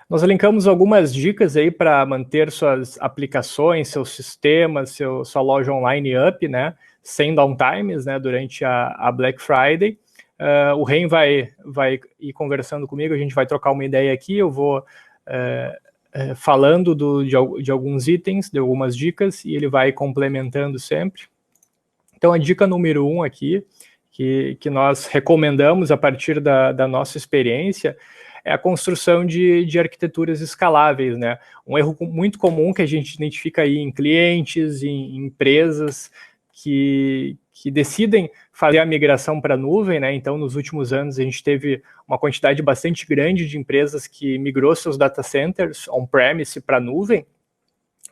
Nós elencamos algumas dicas aí para manter suas aplicações, seus sistemas, sua loja online up, né, sem downtimes, né, durante a Black Friday. O Ren vai ir conversando comigo, a gente vai trocar uma ideia aqui, eu vou falando de alguns itens, de algumas dicas, e ele vai complementando sempre. Então, a dica número 1 aqui, que nós recomendamos a partir da nossa experiência, é a construção de arquiteturas escaláveis, né? Um erro muito comum que a gente identifica aí em clientes, em empresas que decidem fazer a migração para a nuvem, né? Então, nos últimos anos, a gente teve uma quantidade bastante grande de empresas que migrou seus data centers on-premise para a nuvem,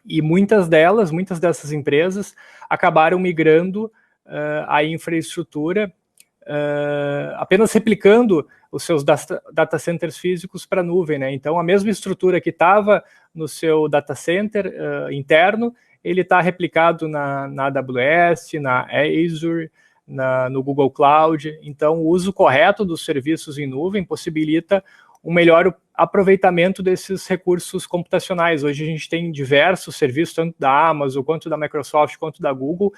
e muitas dessas empresas acabaram migrando a infraestrutura, apenas replicando os seus data centers físicos para a nuvem, né? Então, a mesma estrutura que estava no seu data center interno, ele está replicado na AWS, na Azure, no Google Cloud. Então, o uso correto dos serviços em nuvem possibilita um melhor aproveitamento desses recursos computacionais. Hoje a gente tem diversos serviços, tanto da Amazon, quanto da Microsoft, quanto da Google,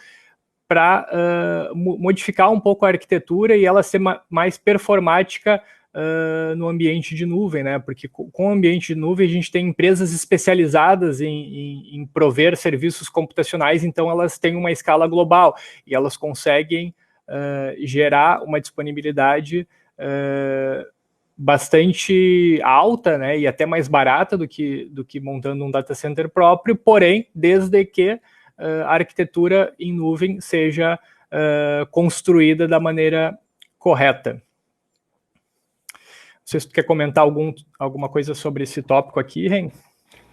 para modificar um pouco a arquitetura e ela ser mais performática no ambiente de nuvem, né? Porque com o ambiente de nuvem a gente tem empresas especializadas em prover serviços computacionais, então elas têm uma escala global e elas conseguem gerar uma disponibilidade bastante alta, né? E até mais barata do que montando um data center próprio, porém, desde que a arquitetura em nuvem seja construída da maneira correta. Não sei se tu quer comentar alguma coisa sobre esse tópico aqui, Ren?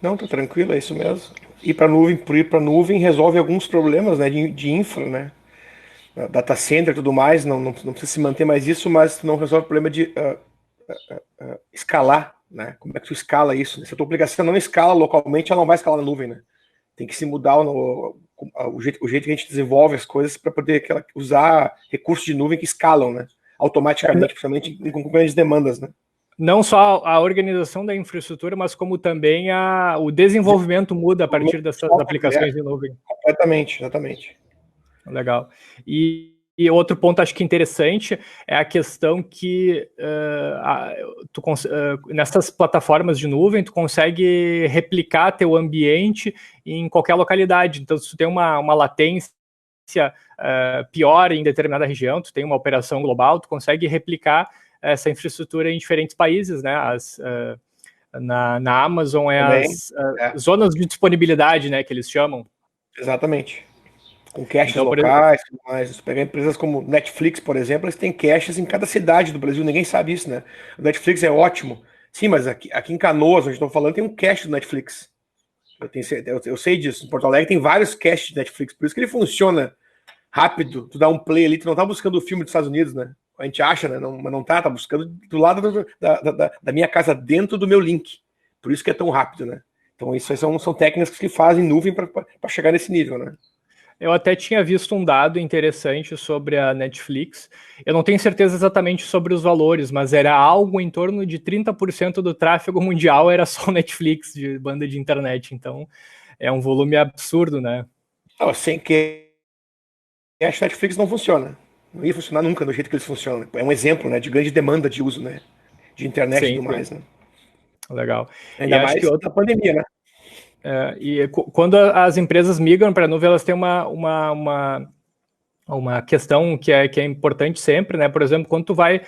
Não, tá tranquilo, é isso mesmo. Ir para nuvem resolve alguns problemas, né, de infra, né? Data center e tudo mais, não precisa se manter mais isso, mas não resolve o problema de escalar, né? Como é que tu escala isso? Se a tua aplicação não escala localmente, ela não vai escalar na nuvem, né? Tem que se mudar o jeito que a gente desenvolve as coisas para poder usar recursos de nuvem que escalam, né? Automaticamente, principalmente com grandes demandas, né? Não só a organização da infraestrutura, mas como também o desenvolvimento muda a partir dessas aplicações de nuvem. Completamente, exatamente. Legal. E outro ponto acho que interessante é a questão que nessas plataformas de nuvem tu consegue replicar teu ambiente em qualquer localidade. Então, se tu tem uma latência pior em determinada região, tu tem uma operação global, tu consegue replicar essa infraestrutura em diferentes países, né? Na Amazon as zonas de disponibilidade, né, que eles chamam. Exatamente. Com caches então, locais, mas se pegar empresas como Netflix, por exemplo, eles têm caches em cada cidade do Brasil, ninguém sabe isso, né? O Netflix é ótimo. Sim, mas aqui em Canoas, onde estou falando, tem um cache do Netflix. Eu sei disso. Em Porto Alegre tem vários caches de Netflix, por isso que ele funciona rápido. Tu dá um play ali, tu não tá buscando o filme dos Estados Unidos, né? A gente acha, né? Mas não tá buscando do lado da minha casa, dentro do meu link. Por isso que é tão rápido, né? Então isso aí são técnicas que fazem nuvem para chegar nesse nível, né? Eu até tinha visto um dado interessante sobre a Netflix. Eu não tenho certeza exatamente sobre os valores, mas era algo em torno de 30% do tráfego mundial era só Netflix, de banda de internet. Então, é um volume absurdo, né? Não, sem que a Netflix não funciona. Não ia funcionar nunca do jeito que eles funcionam. É um exemplo, né, de grande demanda de uso, né? De internet e tudo mais, né? Legal. Ainda mais na pandemia, né? E quando as empresas migram para a nuvem, elas têm uma questão que é importante sempre, né? Por exemplo, quando tu vai,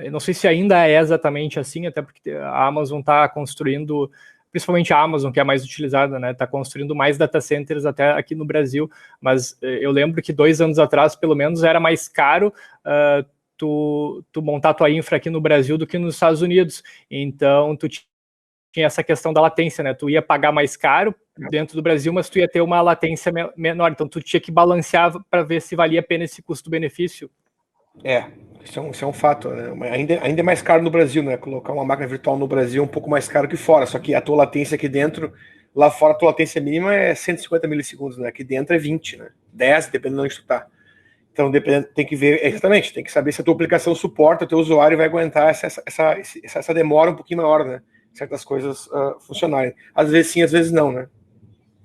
eu não sei se ainda é exatamente assim, até porque a Amazon está construindo, principalmente a Amazon, que é a mais utilizada, né? Está construindo mais data centers até aqui no Brasil, mas eu lembro que 2 anos atrás, pelo menos, era mais caro tu montar tua infra aqui no Brasil do que nos Estados Unidos. Então, tu tinha essa questão da latência, né? Tu ia pagar mais caro dentro do Brasil, mas tu ia ter uma latência menor. Então, tu tinha que balancear para ver se valia a pena esse custo-benefício. Isso é um fato, né? Ainda é mais caro no Brasil, né? Colocar uma máquina virtual no Brasil é um pouco mais caro que fora. Só que a tua latência aqui dentro, lá fora a tua latência mínima é 150 milissegundos, né? Aqui dentro é 20, né? 10, dependendo de onde tu tá. Então, tem que ver, exatamente, tem que saber se a tua aplicação suporta, o teu usuário vai aguentar essa demora um pouquinho maior, né? certas coisas funcionarem. Às vezes sim, às vezes não, né?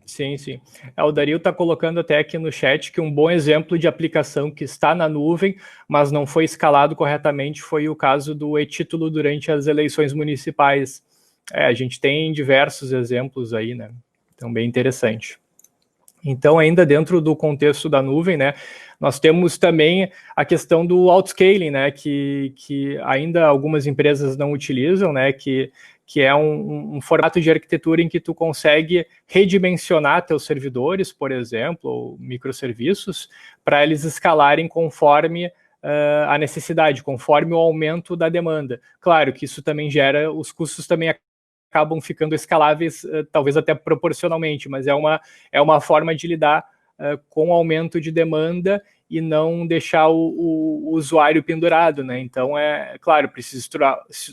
Sim, sim. O Dario está colocando até aqui no chat que um bom exemplo de aplicação que está na nuvem, mas não foi escalado corretamente, foi o caso do e-título durante as eleições municipais. A gente tem diversos exemplos aí, né? Então, bem interessante. Então, ainda dentro do contexto da nuvem, né, nós temos também a questão do autoscaling, né, que ainda algumas empresas não utilizam, né, que é um formato de arquitetura em que tu consegue redimensionar teus servidores, por exemplo, ou microserviços, para eles escalarem conforme a necessidade, conforme o aumento da demanda. Claro que isso também gera, os custos também acabam ficando escaláveis, talvez até proporcionalmente, mas é uma forma de lidar com o aumento de demanda e não deixar o usuário pendurado, né? Então, claro, precisa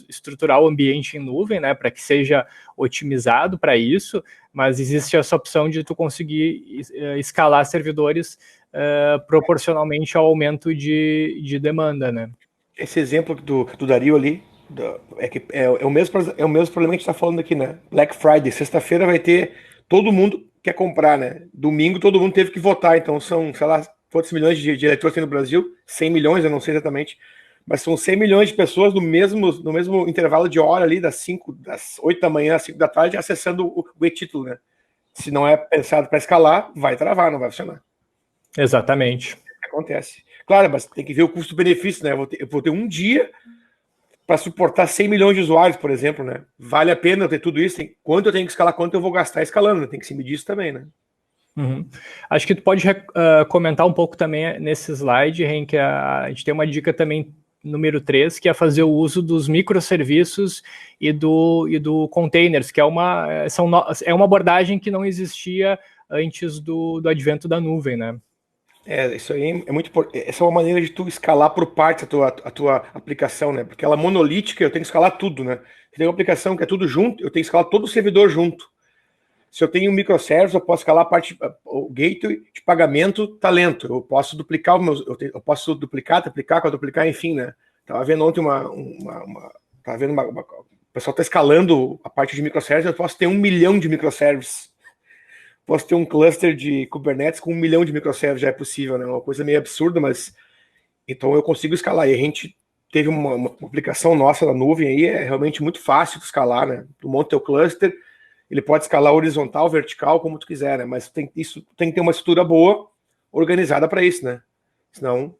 estruturar o ambiente em nuvem, né, para que seja otimizado para isso, mas existe essa opção de tu conseguir escalar servidores proporcionalmente ao aumento de demanda, né? Esse exemplo do Dario ali, é o mesmo problema que a gente está falando aqui, né? Black Friday, sexta-feira vai ter, todo mundo quer comprar, né? Domingo todo mundo teve que votar, então são, sei lá, quantos milhões de eleitores tem no Brasil? 100 milhões, eu não sei exatamente, mas são 100 milhões de pessoas no mesmo intervalo de hora ali, das 8 da manhã às 5 da tarde, acessando o e-título, né? Se não é pensado para escalar, vai travar, não vai funcionar. Exatamente. Acontece. Claro, mas tem que ver o custo-benefício, né? Eu vou ter um dia para suportar 100 milhões de usuários, por exemplo, né? Vale a pena eu ter tudo isso? Quanto eu tenho que escalar, quanto eu vou gastar escalando, né? Tem que se medir isso também, né? Uhum. Acho que tu pode comentar um pouco também nesse slide, Henk, a gente tem uma dica também número 3, que é fazer o uso dos microserviços e do containers, que é uma abordagem que não existia antes do advento da nuvem, né? Isso aí é muito importante. Essa é uma maneira de tu escalar por partes a tua aplicação, né? Porque ela monolítica, eu tenho que escalar tudo, né? Se tem uma aplicação que é tudo junto, eu tenho que escalar todo o servidor junto. Se eu tenho um microservice, eu posso escalar o gateway de pagamento talento. Eu posso duplicar eu posso duplicar, triplicar, quadruplicar, enfim, né? Tava vendo ontem tava vendo o pessoal está escalando a parte de microservices, eu posso ter 1 milhão de microservices. Posso ter um cluster de Kubernetes com 1 milhão de microservices, já é possível, né? Uma coisa meio absurda, mas então eu consigo escalar. E a gente teve uma aplicação nossa na nuvem aí, é realmente muito fácil de escalar, né? Tu monta teu cluster, ele pode escalar horizontal, vertical, como tu quiser, né? Mas tem que ter uma estrutura boa, organizada para isso, né? Senão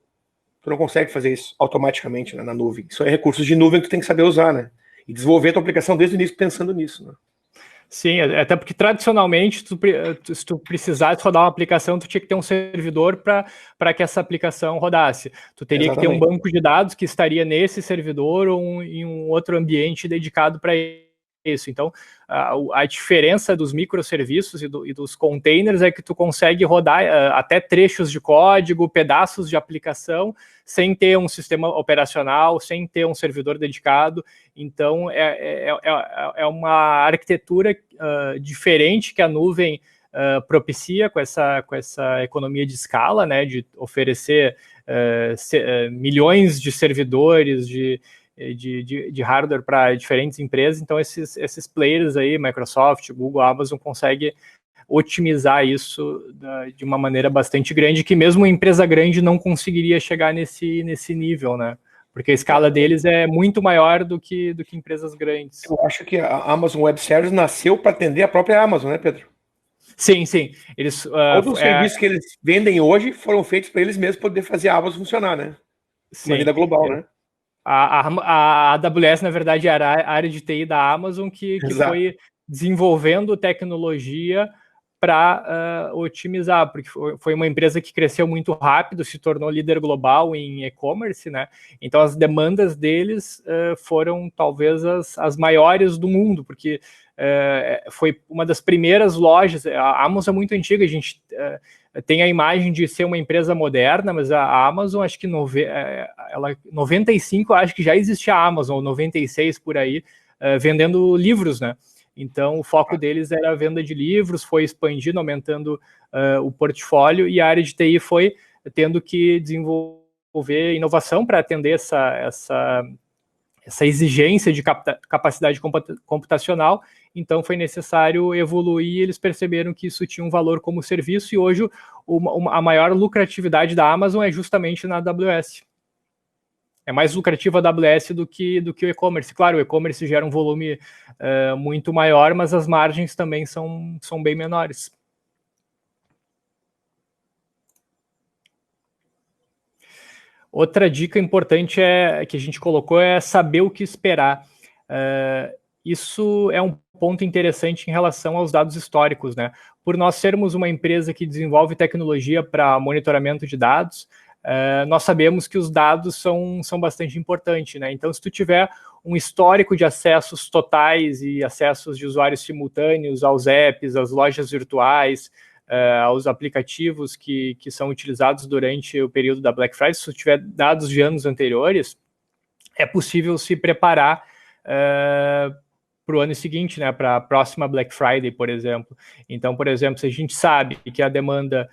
tu não consegue fazer isso automaticamente, né, na nuvem. Isso é recursos de nuvem que tu tem que saber usar, né? E desenvolver a tua aplicação desde o início pensando nisso, né? Sim, até porque tradicionalmente, se tu precisasse rodar uma aplicação, tu tinha que ter um servidor para que essa aplicação rodasse. Tu teria que ter um banco de dados que estaria nesse servidor ou em um outro ambiente dedicado para isso. Então, a diferença dos microserviços e dos containers é que tu consegue rodar até trechos de código, pedaços de aplicação, sem ter um sistema operacional, sem ter um servidor dedicado. Então, é uma arquitetura diferente que a nuvem propicia com essa economia de escala, né, de oferecer milhões de servidores, de hardware para diferentes empresas. Então, esses players aí, Microsoft, Google, Amazon, conseguem otimizar isso de uma maneira bastante grande, que mesmo uma empresa grande não conseguiria chegar nesse nível, né? Porque a escala deles é muito maior do que empresas grandes. Eu acho que a Amazon Web Services nasceu para atender a própria Amazon, né, Pedro? Sim, sim. Todos os serviços que eles vendem hoje foram feitos para eles mesmos poder fazer a Amazon funcionar, né? De maneira global, né? A AWS, na verdade, era a área de TI da Amazon que foi desenvolvendo tecnologia para otimizar, porque foi uma empresa que cresceu muito rápido, se tornou líder global em e-commerce, né? Então as demandas deles foram talvez as maiores do mundo, porque foi uma das primeiras lojas. A Amazon é muito antiga, a gente tem a imagem de ser uma empresa moderna, mas a Amazon, acho que 95, acho que já existia a Amazon, ou 96 por aí, vendendo livros, né? Então, o foco deles era a venda de livros, foi expandindo, aumentando o portfólio, e a área de TI foi tendo que desenvolver inovação para atender essa essa exigência de capacidade computacional, então foi necessário evoluir, e eles perceberam que isso tinha um valor como serviço, e hoje a maior lucratividade da Amazon é justamente na AWS. É mais lucrativo a AWS do que o e-commerce. Claro, o e-commerce gera um volume muito maior, mas as margens também são bem menores. Outra dica importante que a gente colocou é saber o que esperar. Isso é um ponto interessante em relação aos dados históricos, né? Por nós sermos uma empresa que desenvolve tecnologia para monitoramento de dados, nós sabemos que os dados são bastante importantes, né? Então, se tu tiver um histórico de acessos totais e acessos de usuários simultâneos aos apps, às lojas virtuais, aos aplicativos que são utilizados durante o período da Black Friday, se tu tiver dados de anos anteriores, é possível se preparar para o ano seguinte, né? Para a próxima Black Friday, por exemplo. Então, por exemplo, se a gente sabe que a demanda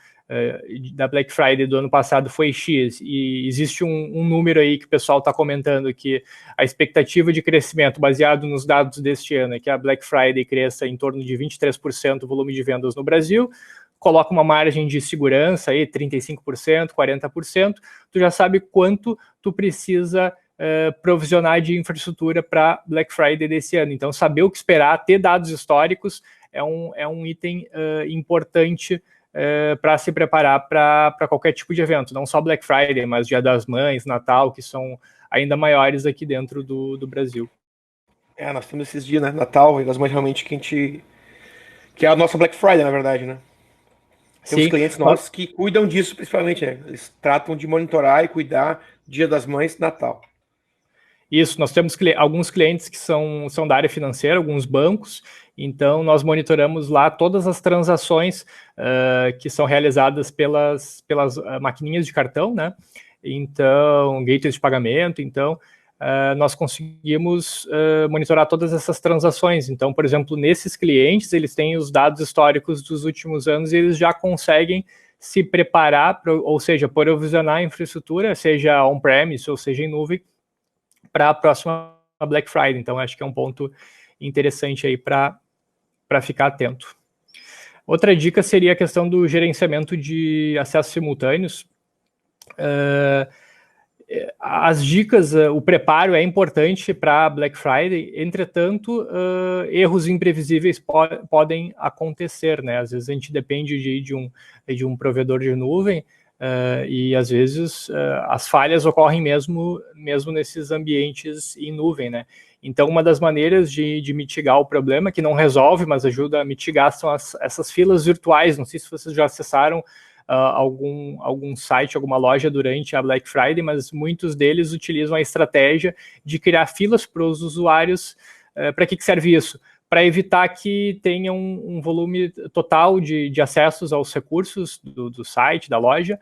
da Black Friday do ano passado foi X, e existe um número aí que o pessoal está comentando, que a expectativa de crescimento baseado nos dados deste ano é que a Black Friday cresça em torno de 23% o volume de vendas no Brasil, coloca uma margem de segurança aí, 35%, 40%, tu já sabe quanto tu precisa provisionar de infraestrutura para Black Friday desse ano. Então, saber o que esperar, ter dados históricos é um item importante para se preparar para qualquer tipo de evento, não só Black Friday, mas Dia das Mães, Natal, que são ainda maiores aqui dentro do Brasil. Nós temos esses dias, né? Natal e das Mães, realmente, que é a nossa Black Friday, na verdade, né? Temos clientes nossos que cuidam disso, principalmente, né? Eles tratam de monitorar e cuidar Dia das Mães, Natal. Isso, nós temos alguns clientes que são da área financeira, alguns bancos, então nós monitoramos lá todas as transações que são realizadas pelas maquininhas de cartão, né? Então, gateways de pagamento, então nós conseguimos monitorar todas essas transações. Então, por exemplo, nesses clientes, eles têm os dados históricos dos últimos anos e eles já conseguem se preparar, ou seja, provisionar a infraestrutura, seja on-premise ou seja em nuvem, para a próxima Black Friday. Então, acho que é um ponto interessante aí para ficar atento. Outra dica seria a questão do gerenciamento de acessos simultâneos. As dicas, o preparo é importante para Black Friday, entretanto, erros imprevisíveis podem acontecer, né? Às vezes a gente depende de um provedor de nuvem, e às vezes as falhas ocorrem mesmo nesses ambientes em nuvem, né? Então, uma das maneiras de mitigar o problema, que não resolve, mas ajuda a mitigar, são essas filas virtuais. Não sei se vocês já acessaram algum site, alguma loja durante a Black Friday, mas muitos deles utilizam a estratégia de criar filas para os usuários. Para que serve isso? Para evitar que tenha um volume total de acessos aos recursos do site, da loja,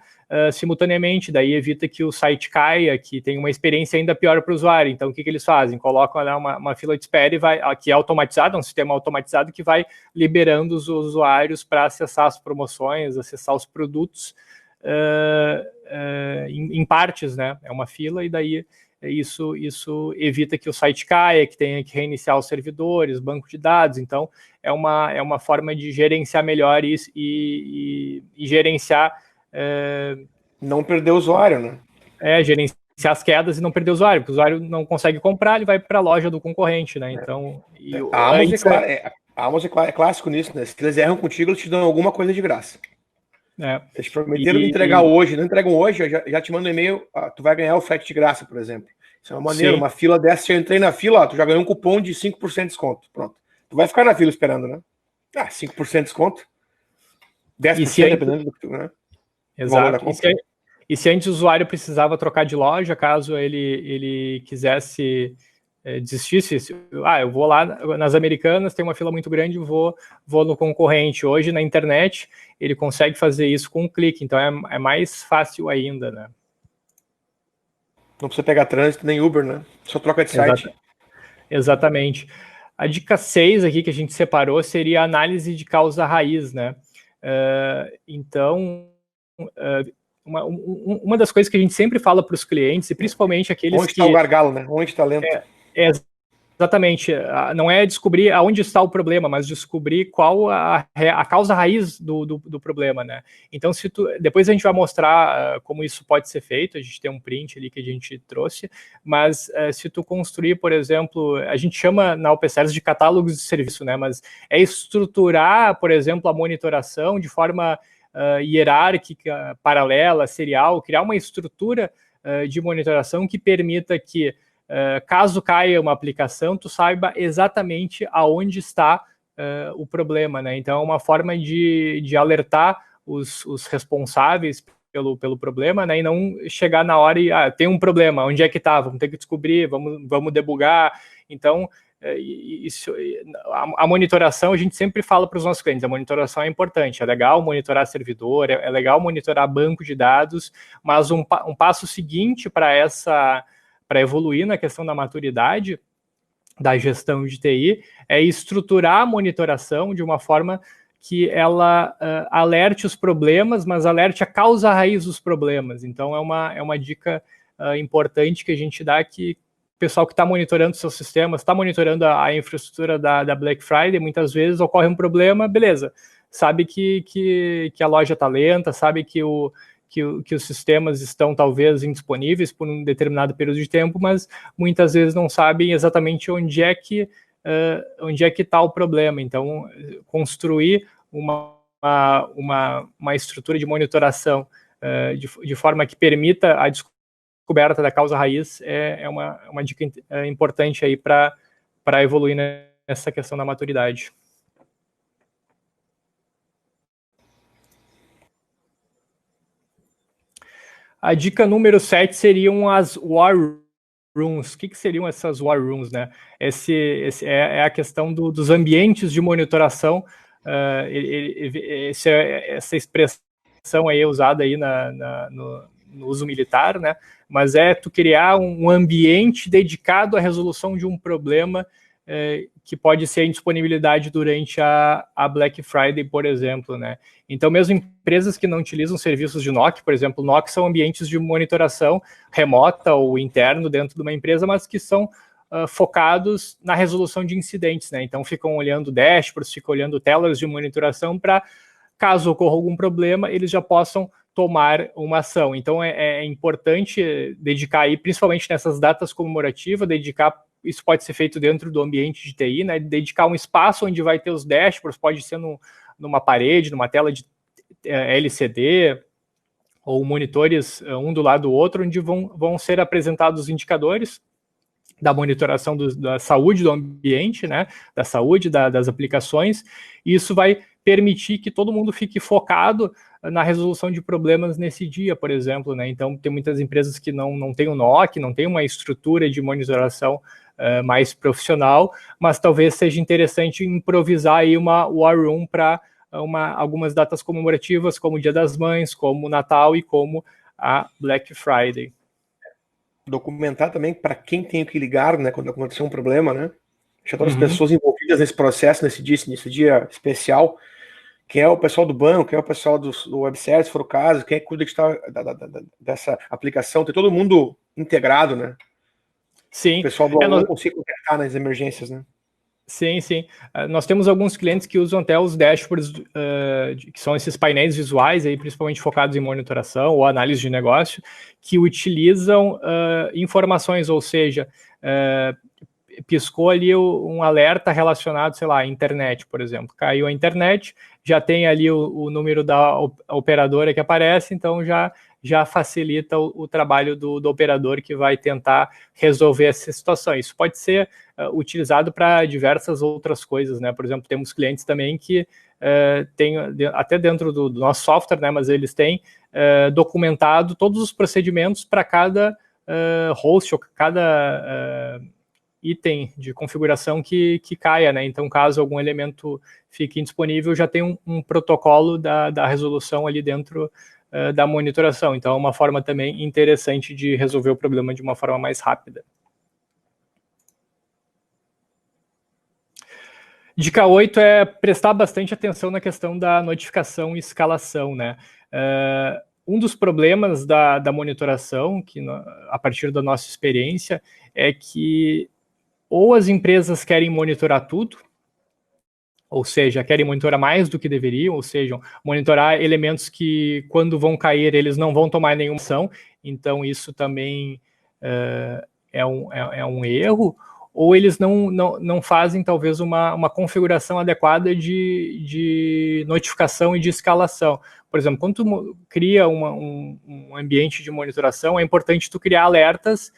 simultaneamente. Daí evita que o site caia, que tenha uma experiência ainda pior para o usuário. Então, o que eles fazem? Colocam lá uma fila de espera que é automatizada, um sistema automatizado que vai liberando os usuários para acessar as promoções, acessar os produtos em partes, né? É uma fila, e daí isso evita que o site caia, que tenha que reiniciar os servidores, banco de dados. Então, é uma forma de gerenciar melhor isso e gerenciar... não perder o usuário, né? Gerenciar as quedas e não perder o usuário, porque o usuário não consegue comprar, ele vai para a loja do concorrente, né? Então... A Amazon é clássico nisso, né? Se eles erram contigo, eles te dão alguma coisa de graça. Eles prometeram me entregar hoje, não entregam hoje, eu já te mando um e-mail, tu vai ganhar o frete de graça, por exemplo. Isso é uma maneira, uma fila dessa, se eu entrei na fila, tu já ganhou um cupom de 5% de desconto. Pronto. Tu vai ficar na fila esperando, né? 5% de desconto. 10% dependendo do que tu, né? Exato. E se antes o usuário precisava trocar de loja, caso ele quisesse desistisse, eu vou lá nas Americanas, tem uma fila muito grande, vou no concorrente. Hoje, na internet, ele consegue fazer isso com um clique, então é mais fácil ainda, né? Não precisa pegar trânsito nem Uber, né? Só troca de site. Exatamente. A dica 6 aqui que a gente separou seria a análise de causa raiz, né? Então, uma das coisas que a gente sempre fala para os clientes, e principalmente aqueles Onde está o gargalo, né? Onde está lento? Exatamente, não é descobrir aonde está o problema, mas descobrir qual a causa raiz do problema, né? Então, depois a gente vai mostrar como isso pode ser feito, a gente tem um print ali que a gente trouxe, mas se tu construir, por exemplo, a gente chama na OpenSeries de catálogos de serviço, né? Mas é estruturar, por exemplo, a monitoração de forma hierárquica, paralela, serial, criar uma estrutura de monitoração que permita que caso caia uma aplicação, tu saiba exatamente aonde está o problema, né? Então, é uma forma de alertar os responsáveis pelo problema, né? E não chegar na hora e, tem um problema, onde é que tá? Vamos ter que descobrir, vamos debugar. Então, a monitoração, a gente sempre fala para os nossos clientes, a monitoração é importante, é legal monitorar servidor, é legal monitorar banco de dados, mas um passo seguinte para evoluir na questão da maturidade da gestão de TI, é estruturar a monitoração de uma forma que ela alerte os problemas, mas alerte a causa raiz dos problemas. Então, é uma dica importante que a gente dá, que o pessoal que está monitorando seus sistemas, está monitorando a infraestrutura da Black Friday, muitas vezes ocorre um problema, beleza, sabe que a loja está lenta, sabe que os sistemas estão talvez indisponíveis por um determinado período de tempo, mas muitas vezes não sabem exatamente onde é que está o problema. Então, construir uma estrutura de monitoração de forma que permita a descoberta da causa raiz é uma dica importante aí para evoluir nessa questão da maturidade. A dica número 7 seriam as War Rooms. O que seriam essas War Rooms, né? É a questão dos ambientes de monitoração. Essa expressão aí é usada aí no uso militar, né? Mas é tu criar um ambiente dedicado à resolução de um problema que pode ser a indisponibilidade durante a Black Friday, por exemplo, né? Então, mesmo empresas que não utilizam serviços de NOC, por exemplo, NOC são ambientes de monitoração remota ou interno dentro de uma empresa, mas que são focados na resolução de incidentes, né? Então, ficam olhando dashboards, ficam olhando telas de monitoração para, caso ocorra algum problema, eles já possam tomar uma ação. Então, é importante dedicar aí, principalmente nessas datas comemorativas, isso pode ser feito dentro do ambiente de TI, né? Dedicar um espaço onde vai ter os dashboards, pode ser numa parede, numa tela de LCD, ou monitores um do lado do outro, onde vão ser apresentados os indicadores da monitoração da saúde do ambiente, né? Da saúde das aplicações, e isso vai permitir que todo mundo fique focado na resolução de problemas nesse dia, por exemplo, né? Então, tem muitas empresas que não têm um NOC, não tem uma estrutura de monitoração mais profissional, mas talvez seja interessante improvisar aí uma War Room para algumas datas comemorativas, como o Dia das Mães, como o Natal e como a Black Friday. Documentar também para quem tem que ligar, né, quando acontecer um problema, né? Deixar todas as pessoas envolvidas nesse processo, nesse dia especial. Quem é o pessoal do banco, quem é o pessoal do web service, se for o caso, quem é que cuida dessa aplicação, tem todo mundo integrado, né? Sim. O pessoal do não consegue conectar nas emergências, né? Sim, sim. Nós temos alguns clientes que usam até os dashboards, que são esses painéis visuais, aí, principalmente focados em monitoração ou análise de negócio, que utilizam informações, ou seja, piscou ali um alerta relacionado, sei lá, à internet, por exemplo. Caiu a internet, já tem ali o número da operadora que aparece, então já facilita o trabalho do operador que vai tentar resolver essa situação. Isso pode ser utilizado para diversas outras coisas, né? Por exemplo, temos clientes também que têm, até dentro do nosso software, né? Mas eles têm documentado todos os procedimentos para cada host ou cada item de configuração que caia, né? Então, caso algum elemento fique indisponível, já tem um protocolo da resolução ali dentro da monitoração. Então, é uma forma também interessante de resolver o problema de uma forma mais rápida. Dica 8 é prestar bastante atenção na questão da notificação e escalação, né? Um dos problemas da monitoração, a partir da nossa experiência, é que ou as empresas querem monitorar tudo, ou seja, querem monitorar mais do que deveriam, ou seja, monitorar elementos que, quando vão cair, eles não vão tomar nenhuma ação, então isso também é um erro, ou eles não fazem, talvez, uma configuração adequada de notificação e de escalação. Por exemplo, quando tu cria um ambiente de monitoração, é importante tu criar alertas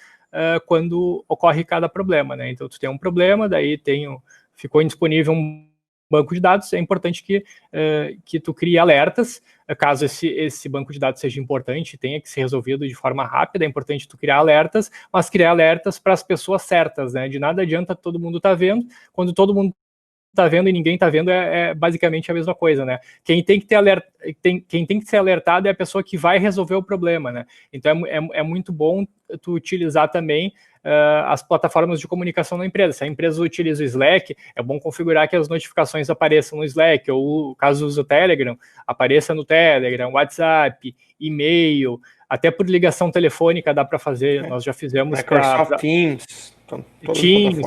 quando ocorre cada problema, né? Então, tu tem um problema, daí ficou indisponível um banco de dados, é importante que tu crie alertas, caso esse banco de dados seja importante, tenha que ser resolvido de forma rápida, é importante tu criar alertas, mas criar alertas para as pessoas certas, né? De nada adianta todo mundo tá vendo, quando todo mundo tá vendo e ninguém tá vendo é basicamente a mesma coisa, né? Quem tem que ser alertado é a pessoa que vai resolver o problema, né? Então é muito bom tu utilizar também as plataformas de comunicação da empresa. Se a empresa utiliza o Slack, é bom configurar que as notificações apareçam no Slack, ou caso use o Telegram, apareça no Telegram, WhatsApp, e-mail, até por ligação telefônica dá para fazer, nós já fizemos. Microsoft Teams, Teams,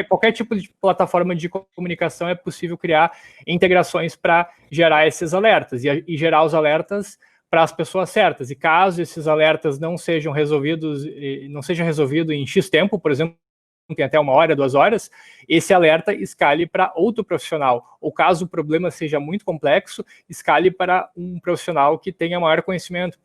qualquer tipo de plataforma de comunicação é possível criar integrações para gerar esses alertas e gerar os alertas para as pessoas certas. E caso esses alertas não sejam resolvidos, não seja resolvido em X tempo, por exemplo, tem até 1 hora, 2 horas, esse alerta escale para outro profissional. Ou caso o problema seja muito complexo, escale para um profissional que tenha maior conhecimento.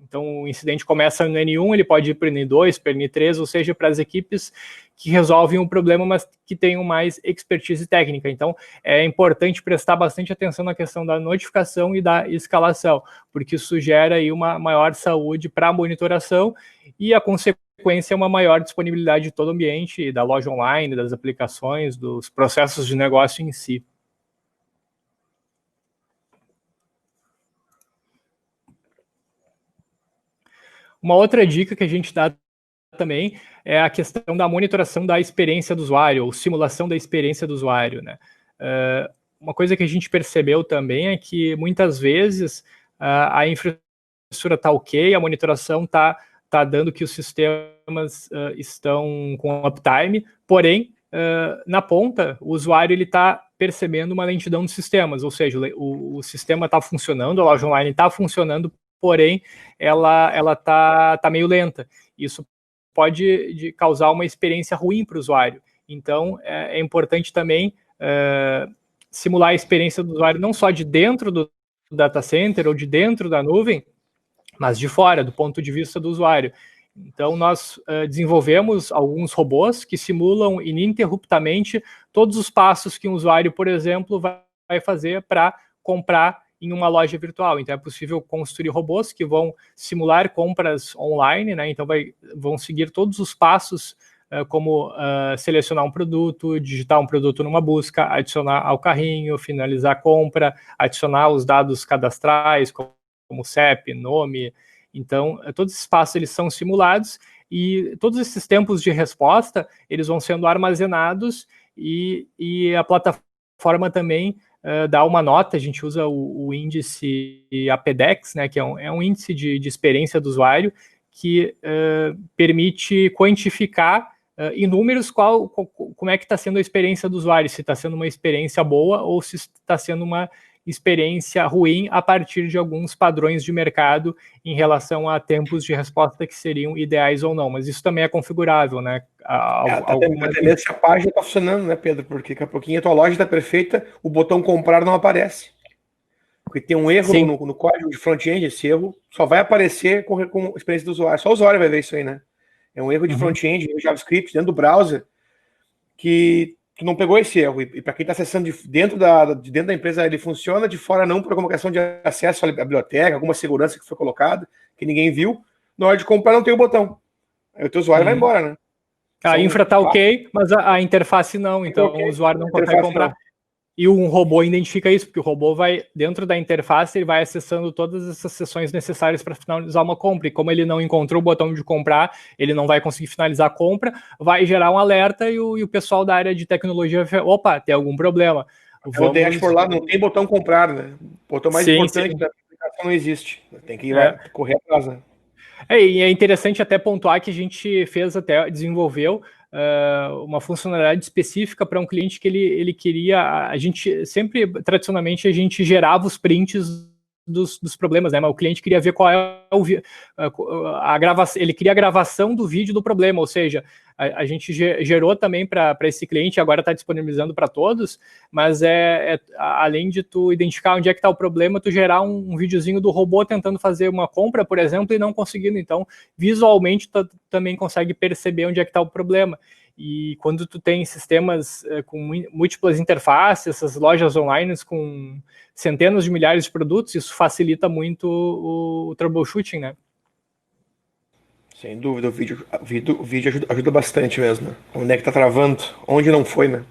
Então, o incidente começa no N1, ele pode ir para o N2, para o N3, ou seja, para as equipes que resolvem o problema, mas que tenham mais expertise técnica. Então, é importante prestar bastante atenção na questão da notificação e da escalação, porque isso gera aí uma maior saúde para a monitoração e a consequência é uma maior disponibilidade de todo o ambiente, da loja online, das aplicações, dos processos de negócio em si. Uma outra dica que a gente dá também é a questão da monitoração da experiência do usuário, ou simulação da experiência do usuário, né? Uma coisa que a gente percebeu também é que, muitas vezes, a infraestrutura está ok, a monitoração está dando que os sistemas estão com uptime, porém, na ponta, o usuário está percebendo uma lentidão dos sistemas, ou seja, o sistema está funcionando, a loja online está funcionando, porém, ela tá meio lenta. Isso pode causar uma experiência ruim para o usuário. Então, é importante também simular a experiência do usuário não só de dentro do data center ou de dentro da nuvem, mas de fora, do ponto de vista do usuário. Então, nós desenvolvemos alguns robôs que simulam ininterruptamente todos os passos que um usuário, por exemplo, vai fazer para comprar em uma loja virtual. Então, é possível construir robôs que vão simular compras online, né? Então, vão seguir todos os passos, como selecionar um produto, digitar um produto numa busca, adicionar ao carrinho, finalizar a compra, adicionar os dados cadastrais, como CEP, nome. Então, todos esses passos eles são simulados e todos esses tempos de resposta eles vão sendo armazenados e a plataforma também dá uma nota. A gente usa o índice APDEX, né, que é um índice de experiência do usuário que permite quantificar em números como é que está sendo a experiência do usuário, se está sendo uma experiência boa ou se está sendo uma experiência ruim a partir de alguns padrões de mercado em relação a tempos de resposta que seriam ideais ou não, mas isso também é configurável, né? Até mesmo se a página está funcionando, né, Pedro? Porque daqui a pouquinho a tua loja está perfeita, o botão comprar não aparece. Porque tem um erro no código de front-end, esse erro só vai aparecer com experiência do usuário. Só o usuário vai ver isso aí, né? É um erro de front-end, JavaScript, dentro do browser, que tu não pegou esse erro. E para quem está acessando de dentro da empresa, ele funciona, de fora não, por alguma questão de acesso à biblioteca, alguma segurança que foi colocada, que ninguém viu. Na hora de comprar não tem o botão. Aí o teu usuário vai embora, né? A infra está ok, mas a interface não, então o usuário não consegue comprar. Não. E um robô identifica isso, porque o robô vai, dentro da interface, ele vai acessando todas essas seções necessárias para finalizar uma compra. E como ele não encontrou o botão de comprar, ele não vai conseguir finalizar a compra, vai gerar um alerta e o pessoal da área de tecnologia vai, opa, tem algum problema. O dashboard lá não tem botão comprar, né? O botão mais importante da aplicação não existe. Tem que ir correr atrás, né? E é interessante até pontuar que a gente desenvolveu uma funcionalidade específica para um cliente que ele queria. A gente sempre, tradicionalmente, a gente gerava os prints dos problemas, né? Mas o cliente queria ver qual é a gravação, ele queria a gravação do vídeo do problema, ou seja, a gente gerou também para esse cliente, agora está disponibilizando para todos, mas além de tu identificar onde é que está o problema, tu gerar um videozinho do robô tentando fazer uma compra, por exemplo, e não conseguindo. Então, visualmente, tu também consegue perceber onde é que está o problema. E quando tu tem sistemas com múltiplas interfaces, essas lojas online com centenas de milhares de produtos, isso facilita muito o troubleshooting, né? Sem dúvida, o vídeo ajuda bastante mesmo, né? Onde é que tá travando? Onde não foi, né?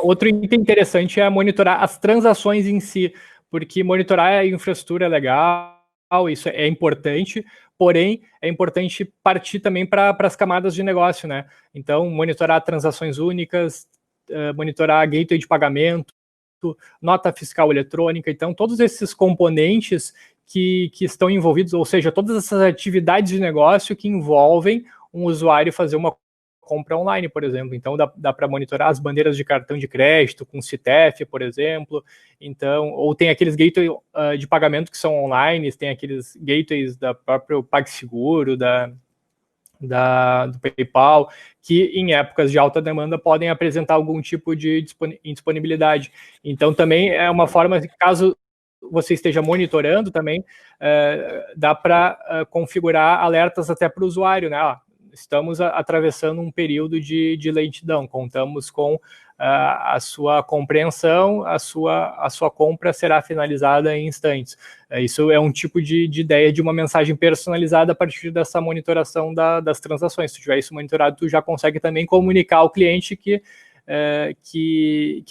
Outro item interessante é monitorar as transações em si, porque monitorar a infraestrutura é legal, isso é importante, porém é importante partir também para as camadas de negócio, né? Então, monitorar transações únicas, monitorar gateway de pagamento, nota fiscal eletrônica, então todos esses componentes que estão envolvidos, ou seja, todas essas atividades de negócio que envolvem um usuário fazer uma compra online, por exemplo. Então, dá para monitorar as bandeiras de cartão de crédito com CTF, por exemplo. Então, ou tem aqueles gateways de pagamento que são online, tem aqueles gateways da próprio PagSeguro, do PayPal, que em épocas de alta demanda podem apresentar algum tipo de indisponibilidade. Então, também é uma forma, caso você esteja monitorando também, dá para configurar alertas até para o usuário, né? Estamos atravessando um período de lentidão, contamos com a sua compreensão, a sua compra será finalizada em instantes. Isso é um tipo de ideia de uma mensagem personalizada a partir dessa monitoração das transações. Se tu tiver isso monitorado, tu já consegue também comunicar ao cliente que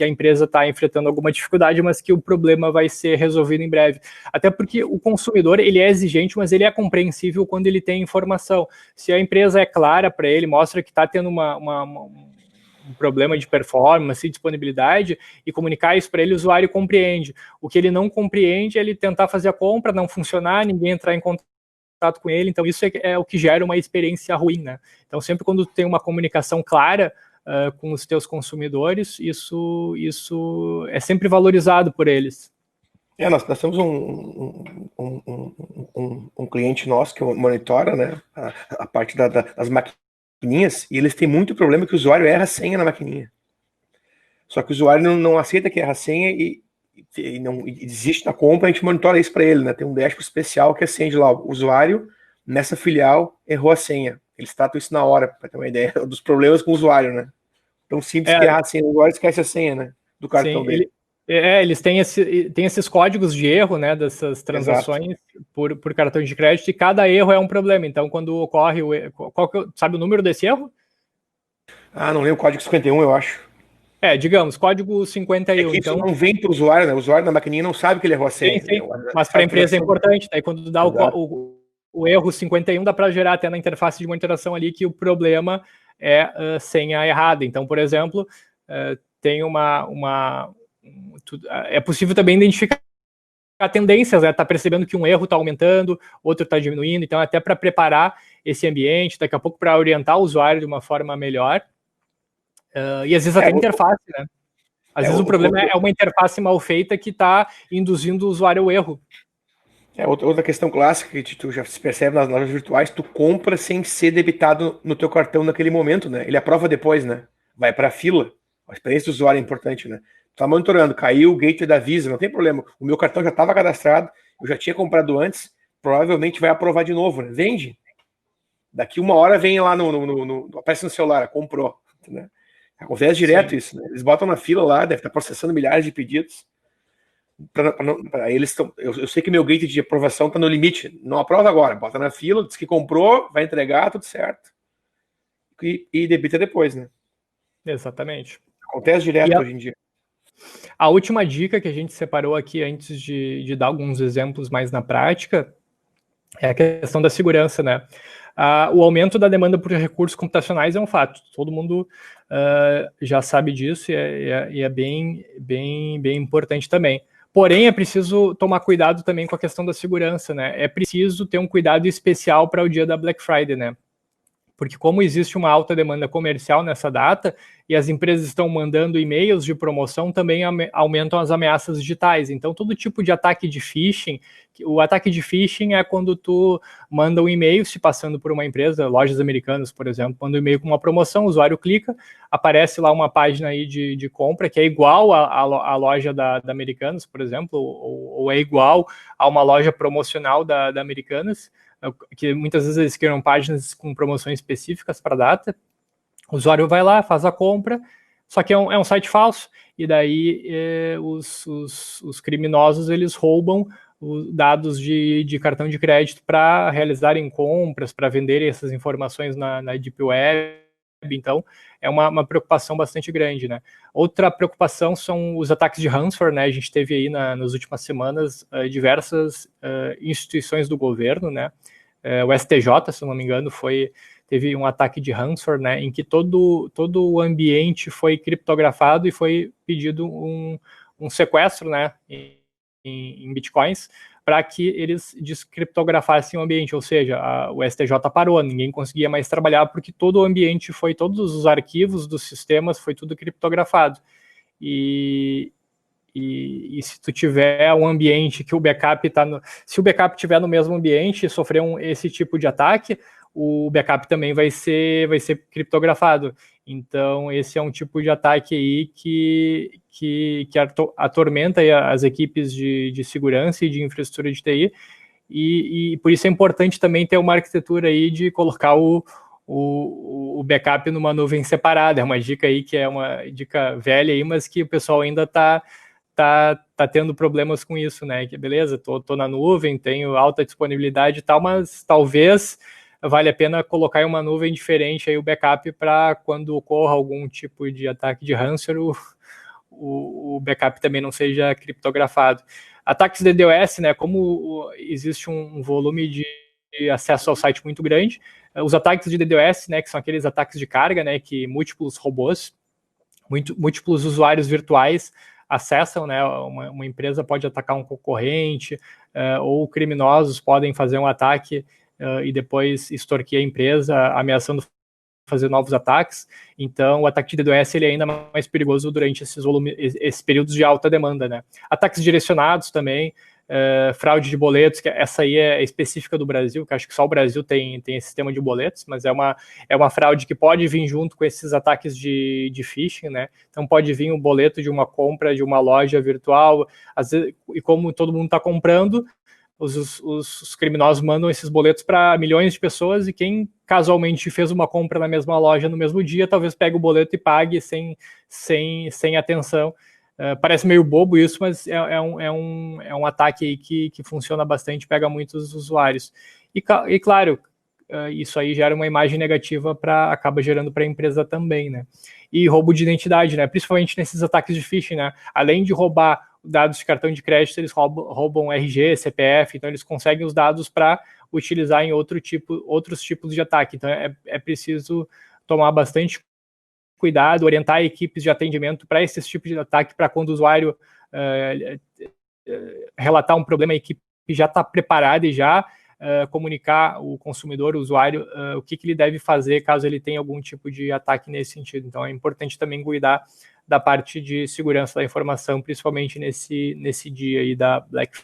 a empresa está enfrentando alguma dificuldade, mas que o problema vai ser resolvido em breve. Até porque o consumidor, ele é exigente, mas ele é compreensível quando ele tem informação. Se a empresa é clara para ele, mostra que está tendo um problema de performance e disponibilidade, e comunicar isso para ele, o usuário compreende. O que ele não compreende é ele tentar fazer a compra, não funcionar, ninguém entrar em contato com ele, então isso é o que gera uma experiência ruim, né? Então, sempre quando tem uma comunicação clara com os teus consumidores, isso é sempre valorizado por eles. Nós temos um cliente nosso que monitora, né, a parte das maquininhas, e eles têm muito problema que o usuário erra a senha na maquininha. Só que o usuário não aceita que erra a senha e desiste da compra, a gente monitora isso para ele, né? Tem um dashboard especial que acende lá, o usuário nessa filial errou a senha. Eles tratam isso na hora, para ter uma ideia dos problemas com o usuário, né? Tão simples que errar a senha, o usuário esquece a senha, né? Do cartão dele. Eles têm esses códigos de erro, né, dessas transações por cartão de crédito, e cada erro é um problema. Então, quando ocorre o erro, sabe o número desse erro? Não lembro, o código 51, eu acho. Digamos, código 51. Então não vem para o usuário, né? O usuário da maquininha não sabe que ele errou a senha. Sim. Mas para a empresa é importante. Daí quando tu dá o erro 51, dá para gerar até na interface de monitoração ali que o problema é senha errada. Então, por exemplo, tem é possível também identificar tendências, né? Tá percebendo que um erro está aumentando, outro está diminuindo, então até para preparar esse ambiente, daqui a pouco para orientar o usuário de uma forma melhor. E às vezes até interface, né? Às vezes o problema é uma interface mal feita que está induzindo o usuário ao erro. Outra questão clássica que tu já se percebe nas lojas virtuais, tu compra sem ser debitado no teu cartão naquele momento, né? Ele aprova depois, né? Vai para a fila. A experiência do usuário é importante, né? Tu tá monitorando, caiu o gateway da Visa, não tem problema. O meu cartão já estava cadastrado, eu já tinha comprado antes, provavelmente vai aprovar de novo, né? Vende. Daqui uma hora vem lá aparece no celular, comprou, né? Acontece direto. Sim. Isso, né? Eles botam na fila lá, deve estar processando milhares de pedidos. Eles eu sei que meu gateway de aprovação está no limite. Não aprova agora, bota na fila, diz que comprou, vai entregar, tudo certo. E debita depois, né? Exatamente. Acontece direto hoje em dia. A última dica que a gente separou aqui antes de dar alguns exemplos mais na prática é a questão da segurança, né? O aumento da demanda por recursos computacionais é um fato. Todo mundo já sabe disso e é bem importante também. Porém, é preciso tomar cuidado também com a questão da segurança, né? É preciso ter um cuidado especial para o dia da Black Friday, né? porque como existe uma alta demanda comercial nessa data e as empresas estão mandando e-mails de promoção, também aumentam as ameaças digitais. Então, todo tipo de ataque de phishing, o ataque de phishing é quando tu manda um e-mail se passando por uma empresa, lojas americanas, por exemplo, manda um e-mail com uma promoção, o usuário clica, aparece lá uma página aí de compra que é igual à loja da Americanas, por exemplo, ou é igual a uma loja promocional da Americanas, que muitas vezes eles criam páginas com promoções específicas para a data. O usuário vai lá, faz a compra, só que é um site falso, e daí os criminosos eles roubam os dados de cartão de crédito para realizarem compras, para venderem essas informações na Deep Web. Então, é uma preocupação bastante grande, né? Outra preocupação são os ataques de ransomware, né? A gente teve aí nas últimas semanas diversas instituições do governo, né? O STJ, se não me engano, teve um ataque de ransomware, né? Em que todo o ambiente foi criptografado e foi pedido um sequestro, né? Em bitcoins, para que eles descriptografassem o ambiente, ou seja, o STJ parou, ninguém conseguia mais trabalhar porque todo o ambiente todos os arquivos dos sistemas foi tudo criptografado. E se tu tiver um ambiente que o backup se o backup estiver no mesmo ambiente e sofrer esse tipo de ataque, o backup também vai ser criptografado. Então, esse é um tipo de ataque aí que atormenta aí as equipes de segurança e de infraestrutura de TI, e por isso é importante também ter uma arquitetura aí de colocar o backup numa nuvem separada. É uma dica aí que é uma dica velha aí, mas que o pessoal ainda tá tendo problemas com isso, né? Que beleza, tô na nuvem, tenho alta disponibilidade e tal, mas talvez vale a pena colocar em uma nuvem diferente aí o backup para quando ocorra algum tipo de ataque de ransomware, o backup também não seja criptografado. Ataques de DDoS, né? Como existe um volume de acesso ao site muito grande, os ataques de DDoS, né? Que são aqueles ataques de carga, né? Que múltiplos robôs, múltiplos usuários virtuais acessam, né? Uma empresa pode atacar um concorrente, ou criminosos podem fazer um ataque e depois extorquir a empresa, ameaçando fazer novos ataques. Então, o ataque de DDoS ele é ainda mais perigoso durante esses períodos de alta demanda, né? Ataques direcionados também, fraude de boletos, que essa aí é específica do Brasil, que acho que só o Brasil tem esse sistema de boletos, mas é uma fraude que pode vir junto com esses ataques de phishing, né? Então pode vir um boleto de uma compra de uma loja virtual, às vezes, e como todo mundo está comprando, os criminosos mandam esses boletos para milhões de pessoas, e quem casualmente fez uma compra na mesma loja no mesmo dia, talvez pegue o boleto e pague sem atenção. Parece meio bobo isso, mas é um ataque aí que funciona bastante, pega muitos usuários. E claro, isso aí gera uma imagem negativa, acaba gerando para a empresa também, né? E roubo de identidade, né? Principalmente nesses ataques de phishing, né? Além de roubar dados de cartão de crédito, eles roubam RG, CPF, então eles conseguem os dados para utilizar em outros tipos de ataque. Então é preciso tomar bastante cuidado, orientar equipes de atendimento para esses tipos de ataque, para quando o usuário relatar um problema, a equipe já está preparada e já comunicar o consumidor, o usuário, o que ele deve fazer caso ele tenha algum tipo de ataque nesse sentido. Então é importante também cuidar da parte de segurança da informação, principalmente nesse dia aí da Black